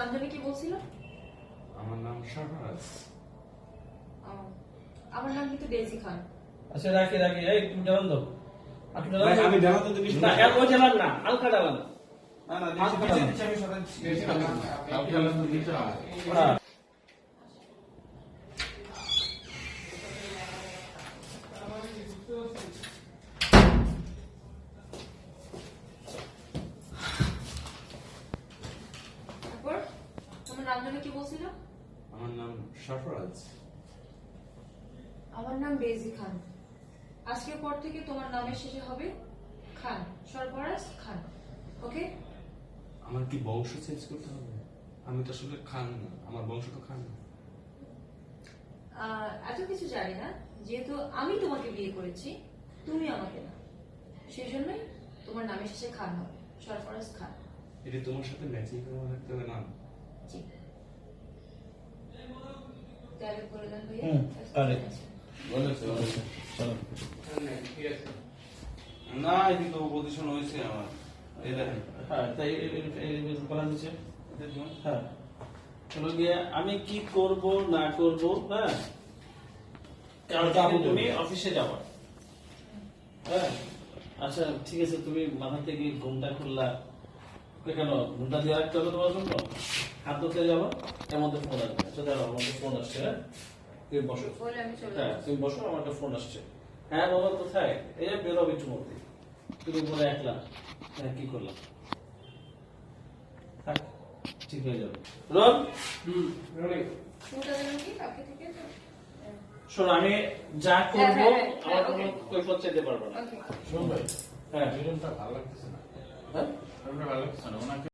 নাম জানি কি বলছিল? আমার নাম শাহরাজ। আমার নাম কিন্তু ডেজি খান। আচ্ছা রাখি এই তুমি ডালান দাও। আপনি ডালান ভাই দাও। আমি ডালা তো দিবি না এত ডালান না, হালকা ডালান। না না হালকা দিচ্ছি ডালান। দিচ্ছি আমি সবাই দিচ্ছি আপনি ডালা তো দিতে হবে। হ্যাঁ। তারপর তোমার নাম জানি কি বলছিল? আমার নাম শাহরাজ। আমার নাম ডেজি খান। আজকের পর থেকে তোমার নামের শেষে হবে খান, সরফরাজ খান। ওকে? আমার কি বংশ চেঞ্জ করতে হবে? আমি তো আসলে খান না, আমার বংশ তো খান না। এত কিছু জানি না, যেহেতু আমি তোমাকে বিয়ে করেছি, তুমি আমাকে না, সেই জন্যই তোমার নামের শেষে খান হবে, সরফরাজ খান। এটা তোমার সাথে ম্যাচিং করে রাখতে হবে না? জি। ডায়লগ করে দেন ভাইয়া। আরে বলেছে চলো। না এদিকে তো পজিশন হয়েছে আমার। এই দেখেন হ্যাঁ তাই এই বলা নিচে। হ্যাঁ চলো গিয়ে আমি কি করব না করব, হ্যাঁ কালকে তুমি অফিসে যাবা। হ্যাঁ আচ্ছা ঠিক আছে, তুমি মাথা থেকে ঘুমটা খুললা কেন? ঘুমটা দিয়ে রাখতে হবে তোমার জন্য। হাত ধুতে যাবো, এর মধ্যে ফোন আসবে। আচ্ছা দাঁড়াও, আমার একটা ফোন আসছে। হ্যাঁ তুমি বসো। বলে আমি চলে হ্যাঁ যাচ্ছি। তুমি বসো, আমার একটা ফোন আসছে। হ্যাঁ বাবা কোথায়? এই যে বেরোবে একটু মধ্যে। তুমি বলে একলা। হ্যাঁ কি করলাম? থাক, ঠিক হয়ে যাবে। রোল শুরুটা যেন কি কালকে থেকে তো? শোনো, আমি যা করবো হ্যাঁ, আমার কোনো okay. কৈফিয়ত চাইতে পারবো না। ওকে। শোন ভাই, হ্যাঁ বেরোনটা ভালো লাগতেছে না। হ্যাঁ বেরোনটা ভালো লাগতেছে না, ওনাকে